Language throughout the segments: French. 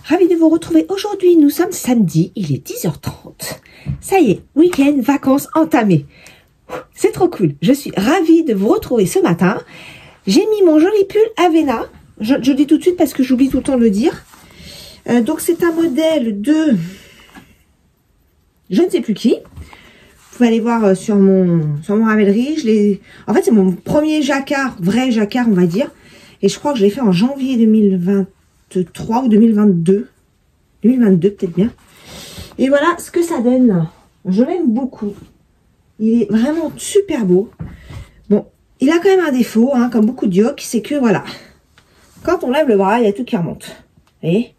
Ravie de vous retrouver aujourd'hui. Nous sommes samedi, il est 10h30. Ça y est, week-end, vacances entamées. C'est trop cool. Je suis ravie de vous retrouver ce matin. J'ai mis mon joli pull Avena. Je le dis tout de suite parce que j'oublie tout le temps de le dire. Donc c'est un modèle de... je ne sais plus qui. Vous pouvez aller voir sur mon Ravelry. En fait, c'est mon premier jacquard, vrai jacquard, on va dire. Et je crois que je l'ai fait en janvier 2023 ou 2022. 2022, peut-être bien. Et voilà ce que ça donne. Je l'aime beaucoup. Il est vraiment super beau. Bon, il a quand même un défaut, hein, comme beaucoup de yoke, c'est que voilà. Quand on lève le bras, il y a tout qui remonte. Vous voyez?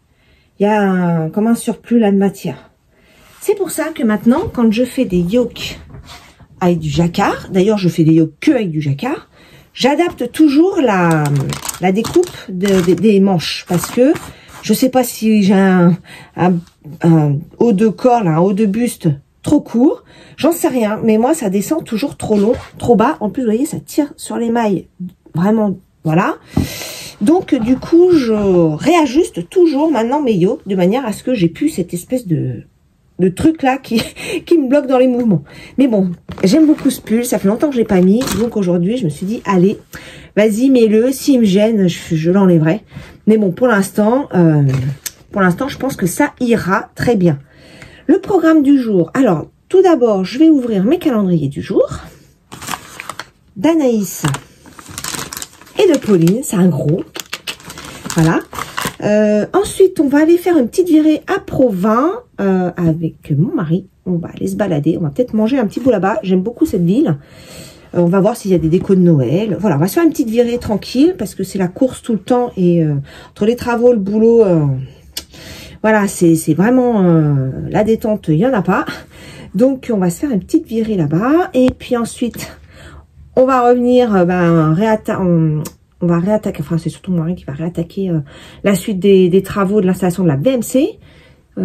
Il y a comme un surplus là de matière. C'est pour ça que maintenant, quand je fais des yokes avec du jacquard, d'ailleurs je fais des yokes que avec du jacquard, j'adapte toujours la découpe des manches. Parce que je sais pas si j'ai un haut de corps, là, un haut de buste trop court. J'en sais rien. Mais moi, ça descend toujours trop long, trop bas. En plus, vous voyez, ça tire sur les mailles. Vraiment, voilà. Donc, du coup, je réajuste toujours maintenant mes yokes de manière à ce que j'ai plus cette espèce de truc là qui me bloque dans les mouvements. Mais bon, j'aime beaucoup ce pull, ça fait longtemps que je l'ai pas mis, donc aujourd'hui je me suis dit allez, vas-y mets-le, s'il me gêne, je l'enlèverai. Mais bon, pour l'instant, je pense que ça ira très bien. Le programme du jour, alors tout d'abord je vais ouvrir mes calendriers du jour d'Anaïs et de Pauline, c'est un gros, voilà. Ensuite, on va aller faire une petite virée à Provins avec mon mari. On va aller se balader. On va peut-être manger un petit bout là-bas. J'aime beaucoup cette ville. On va voir s'il y a des décos de Noël. Voilà, on va se faire une petite virée tranquille parce que c'est la course tout le temps. Et entre les travaux, le boulot, voilà, c'est vraiment la détente. Il n'y en a pas. Donc, on va se faire une petite virée là-bas. Et puis ensuite, on va revenir, on va réattaquer, enfin c'est surtout mon mari qui va réattaquer la suite des travaux de l'installation de la VMC.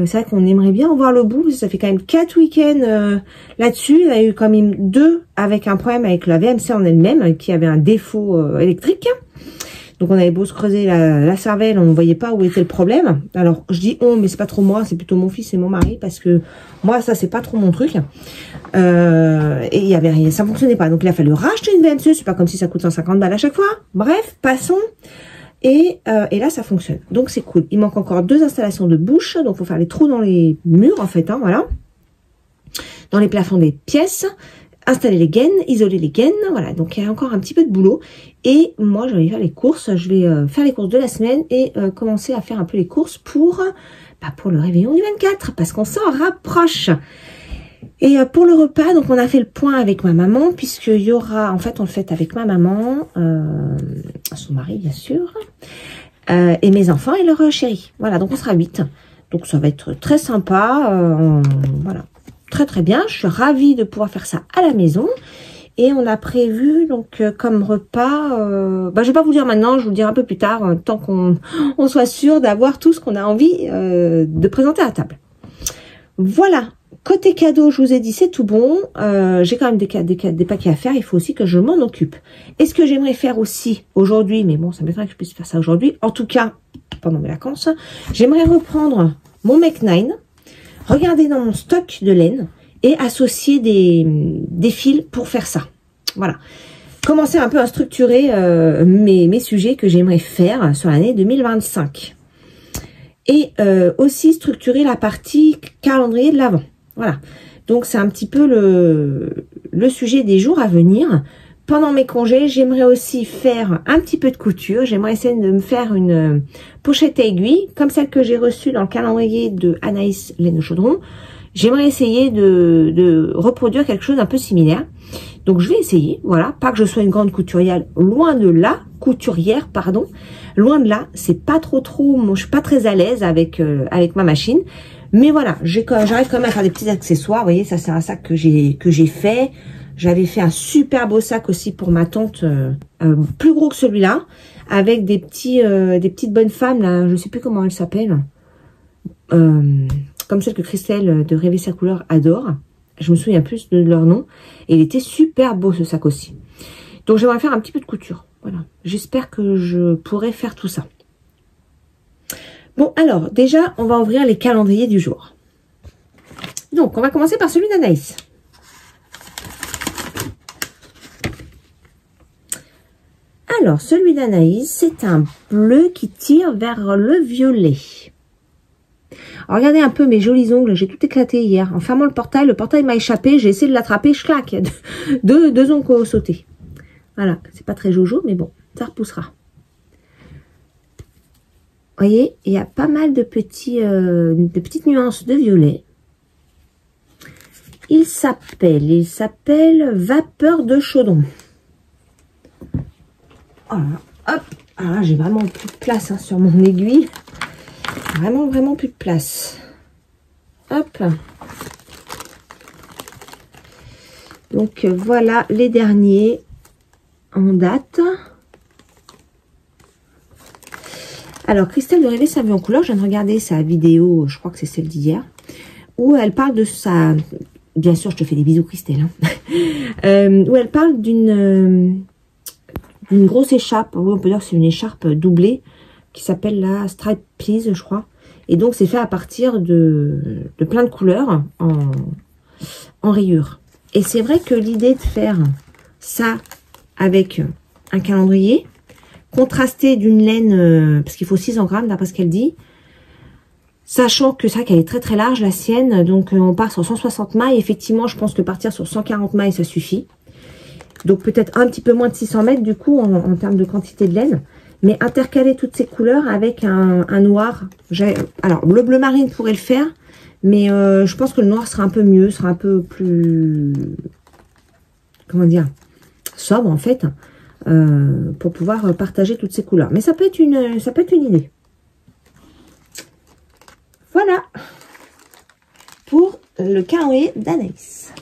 C'est vrai qu'on aimerait bien en voir le bout, parce que ça fait quand même 4 week-ends là-dessus. Il y a eu quand même 2 avec un problème avec la VMC en elle-même, qui avait un défaut électrique. Donc on avait beau se creuser la cervelle, on ne voyait pas où était le problème. Alors je dis on, mais c'est pas trop moi, c'est plutôt mon fils et mon mari, parce que moi ça c'est pas trop mon truc. Et il y avait rien, ça fonctionnait pas. Donc il a fallu racheter une VMC, c'est pas comme si ça coûte 150 balles à chaque fois. Bref, passons. Et là ça fonctionne. Donc c'est cool. Il manque encore 2 installations de bouche, donc il faut faire les trous dans les murs en fait, hein, voilà. Dans les plafonds des pièces. Installer les gaines, isoler les gaines, voilà, donc il y a encore un petit peu de boulot. Et moi, je vais faire les courses, je vais faire les courses de la semaine et commencer à faire un peu les courses pour le réveillon du 24, parce qu'on s'en rapproche. Et pour le repas, donc on a fait le point avec ma maman, puisqu'il y aura, en fait, on le fait avec ma maman, son mari bien sûr, et mes enfants et leur chéri. Voilà, donc on sera 8. Donc ça va être très sympa, voilà. Très très bien, je suis ravie de pouvoir faire ça à la maison. Et on a prévu donc comme repas, je vais pas vous dire maintenant, je vous le dirai un peu plus tard, tant qu'on soit sûr d'avoir tout ce qu'on a envie de présenter à table. Voilà, côté cadeau, je vous ai dit c'est tout bon, j'ai quand même des paquets à faire, il faut aussi que je m'en occupe. Et ce que j'aimerais faire aussi aujourd'hui, mais bon ça m'étonnerait que je puisse faire ça aujourd'hui, en tout cas pendant mes vacances, j'aimerais reprendre mon Make 9, regarder dans mon stock de laine et associer des fils pour faire ça. Voilà. Commencer un peu à structurer mes sujets que j'aimerais faire sur l'année 2025. Et aussi structurer la partie calendrier de l'Avent. Voilà. Donc c'est un petit peu le sujet des jours à venir. Pendant mes congés, j'aimerais aussi faire un petit peu de couture. J'aimerais essayer de me faire une pochette à aiguille, comme celle que j'ai reçue dans le calendrier de Anaïs Laine au Chaudron. J'aimerais essayer de reproduire quelque chose un peu similaire. Donc je vais essayer, voilà. Pas que je sois une grande couturière, loin de là, couturière, pardon. Loin de là, c'est pas trop, moi je suis pas très à l'aise avec ma machine. Mais voilà, j'arrive quand même à faire des petits accessoires. vous voyez, ça c'est un sac que j'ai fait. J'avais fait un super beau sac aussi pour ma tante, plus gros que celui-là, avec des petites bonnes femmes là, je sais plus comment elles s'appellent, comme celle que Christelle de Rêver sa couleur adore. Je me souviens plus de leur nom. Et il était super beau ce sac aussi. Donc j'aimerais faire un petit peu de couture. Voilà. J'espère que je pourrai faire tout ça. Bon, alors, déjà, on va ouvrir les calendriers du jour. Donc, on va commencer par celui d'Anaïs. Alors, celui d'Anaïs, c'est un bleu qui tire vers le violet. Alors, regardez un peu mes jolis ongles, j'ai tout éclaté hier. En fermant le portail m'a échappé, j'ai essayé de l'attraper, je claque. Deux ongles sautés. Voilà, c'est pas très jojo, mais bon, ça repoussera. Vous voyez, il y a pas mal de petites nuances de violet. Il s'appelle Vapeur de chaudron. Voilà, hop. Alors là, j'ai vraiment plus de place hein, sur mon aiguille. Vraiment plus de place. Hop. Donc voilà les derniers en date. Alors, Christelle de Rêver sa vie en couleur, je viens de regarder sa vidéo, je crois que c'est celle d'hier, où elle parle de sa... Bien sûr, je te fais des bisous, Christelle. Hein. Où elle parle d'une grosse écharpe, oui, on peut dire que c'est une écharpe doublée, qui s'appelle la Stripe Please, je crois. Et donc, c'est fait à partir de plein de couleurs en rayures. Et c'est vrai que l'idée de faire ça avec un calendrier, contrasté d'une laine, parce qu'il faut 600 grammes d'après ce qu'elle dit, sachant que ça qu'elle est très large la sienne, donc on part sur 160 mailles, effectivement je pense que partir sur 140 mailles ça suffit, donc peut-être un petit peu moins de 600 mètres du coup en termes de quantité de laine, mais intercaler toutes ces couleurs avec un noir, alors le bleu marine pourrait le faire, mais je pense que le noir sera un peu mieux, sera un peu plus, comment dire, sobre en fait, pour pouvoir partager toutes ces couleurs. Mais ça peut être une idée. Voilà pour le calendrier d'Anaïs.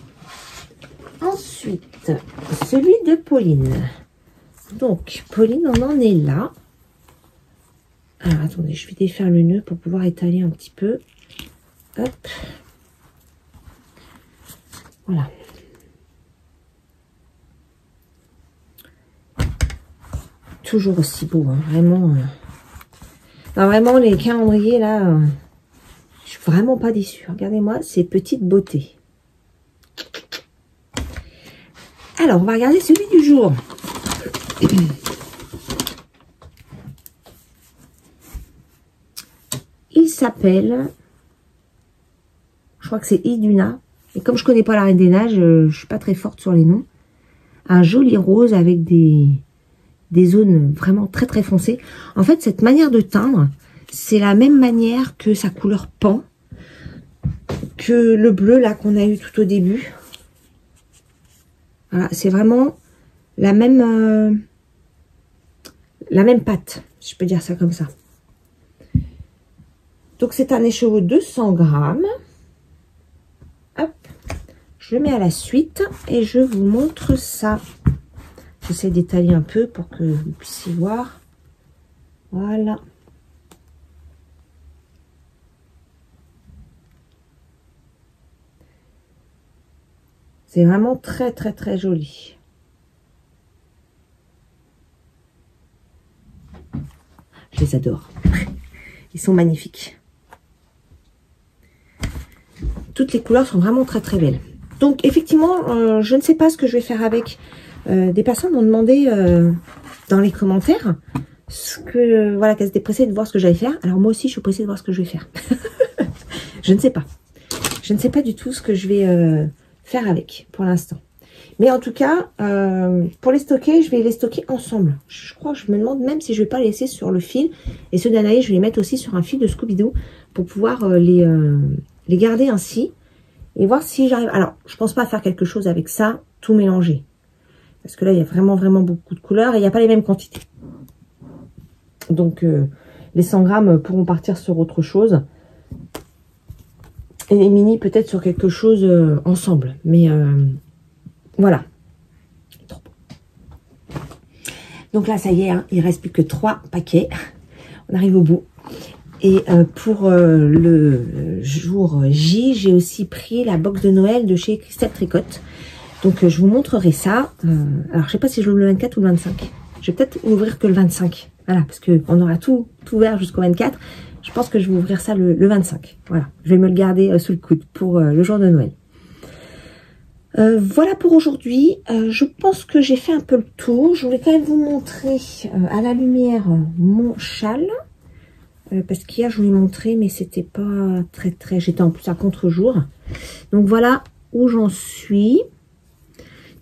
Ensuite, celui de Pauline. Donc, Pauline, on en est là. Alors, attendez, je vais défaire le nœud pour pouvoir étaler un petit peu. Hop. Voilà. Toujours aussi beau, hein, vraiment. Non, vraiment, les calendriers, là, je suis vraiment pas déçue. Regardez-moi ces petites beautés. Alors, on va regarder celui du jour. Il s'appelle, je crois que c'est Iduna. Et comme je connais pas la Reine des Neiges, je suis pas très forte sur les noms. Un joli rose avec des zones vraiment très foncées. En fait, cette manière de teindre, c'est la même manière que sa couleur pan, que le bleu là qu'on a eu tout au début. Voilà, c'est vraiment la même pâte, si je peux dire ça comme ça. Donc c'est un écheveau de 100 grammes. Hop, je le mets à la suite et je vous montre ça. J'essaie d'étaler un peu pour que vous puissiez voir. Voilà. C'est vraiment très joli. Je les adore. Ils sont magnifiques. Toutes les couleurs sont vraiment très belles. Donc effectivement, je ne sais pas ce que je vais faire avec. Des personnes m'ont demandé dans les commentaires voilà, qu'elles étaient pressées de voir ce que j'allais faire. Alors moi aussi je suis pressée de voir ce que je vais faire. Je ne sais pas. Je ne sais pas du tout ce que je vais faire avec pour l'instant. Mais en tout cas, pour les stocker, je vais les stocker ensemble. Je crois que je me demande même si je vais pas les laisser sur le fil. Et ceux d'Anaïs, je vais les mettre aussi sur un fil de Scooby-Doo pour pouvoir les garder ainsi. Et voir si j'arrive. Alors, je pense pas à faire quelque chose avec ça, tout mélanger. Parce que là, il y a vraiment beaucoup de couleurs et il n'y a pas les mêmes quantités. Donc, les 100 grammes pourront partir sur autre chose. Et les mini peut-être sur quelque chose ensemble. Mais voilà. Trop beau. Donc là, ça y est, hein, il ne reste plus que 3 paquets. On arrive au bout. Et pour le jour J, j'ai aussi pris la box de Noël de chez Christelle Tricotte. Donc, je vous montrerai ça. Alors, je sais pas si je l'ouvre le 24 ou le 25. Je vais peut-être ouvrir que le 25. Voilà, parce qu'on aura tout ouvert jusqu'au 24. Je Je pense que je vais ouvrir ça le 25. Voilà, je vais me le garder sous le coude pour le jour de Noël. Voilà pour aujourd'hui. Je pense que j'ai fait un peu le tour. Je voulais quand même vous montrer à la lumière mon châle. Parce qu'hier je vous l'ai montré, mais c'était pas très... J'étais en plus à contre-jour. Donc voilà où j'en suis.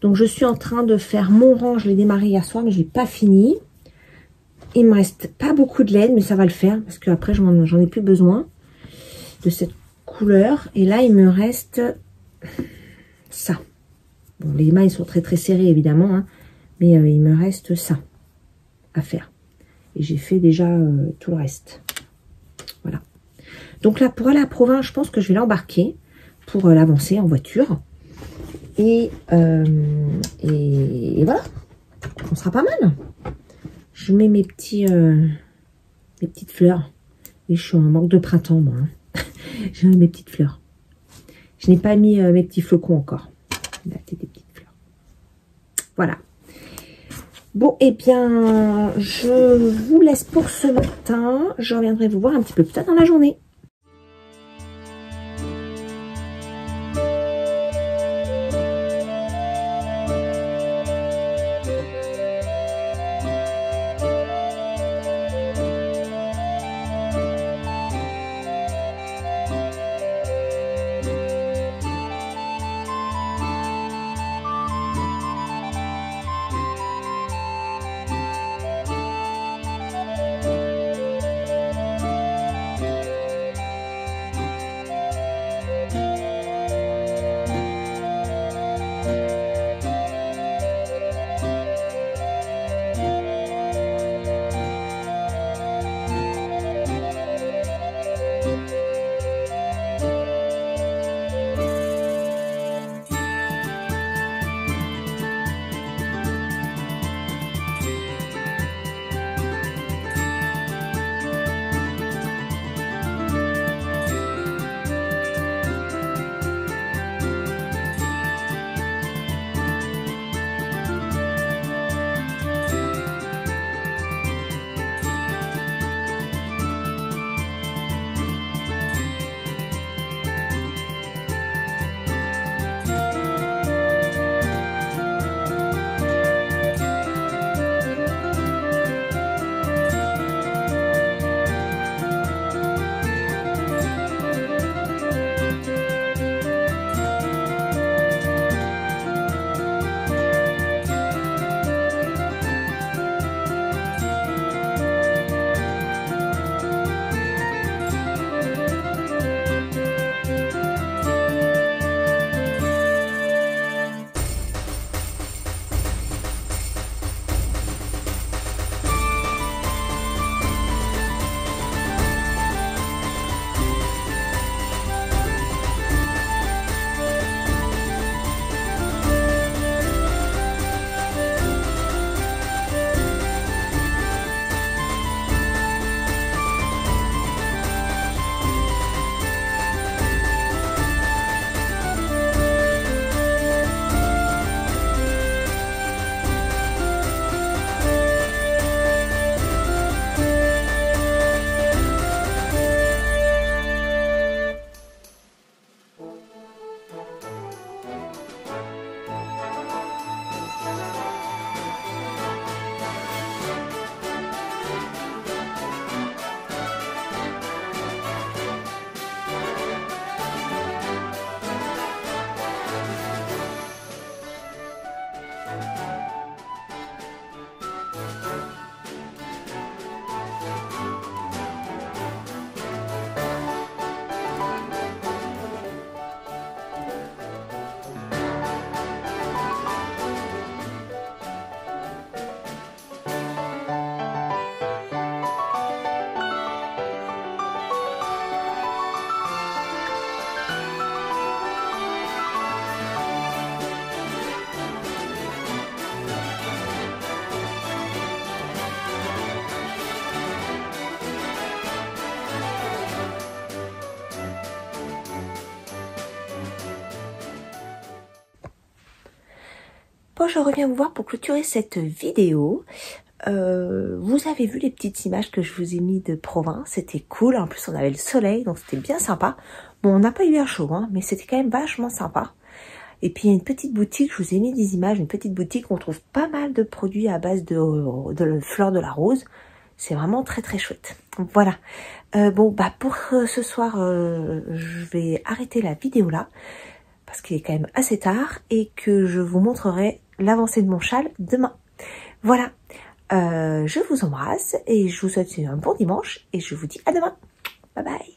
Donc je suis en train de faire mon rang. Je l'ai démarré hier soir, mais je l'ai pas fini. Il me reste pas beaucoup de laine, mais ça va le faire. Parce qu'après j'en ai plus besoin de cette couleur. Et là il me reste ça. Bon, les mailles sont très serrées évidemment, hein, mais il me reste ça à faire. Et j'ai fait déjà tout le reste. Voilà. Donc là, pour aller à Provins, je pense que je vais l'embarquer pour l'avancer en voiture. Et voilà. On sera pas mal. Je mets mes petites fleurs. Et je suis en manque de printemps, moi. Hein. Je mets mes petites fleurs. Je n'ai pas mis mes petits flocons encore. Là, des petites fleurs. Voilà. Bon, eh bien, je vous laisse pour ce matin. Je reviendrai vous voir un petit peu plus tard dans la journée. Bon, je reviens vous voir pour clôturer cette vidéo. Vous avez vu les petites images que je vous ai mis de Provins, c'était cool, en plus on avait le soleil, donc c'était bien sympa. Bon, on n'a pas eu un chaud, hein, mais c'était quand même vachement sympa. Et puis il y a une petite boutique, je vous ai mis des images, une petite boutique où on trouve pas mal de produits à base de fleurs de la rose. C'est vraiment très très chouette. Voilà. Bon, bah pour ce soir, je vais arrêter la vidéo là, parce qu'il est quand même assez tard, et que je vous montrerai l'avancée de mon châle demain. Voilà. Je vous embrasse, et je vous souhaite un bon dimanche, et je vous dis à demain. Bye bye.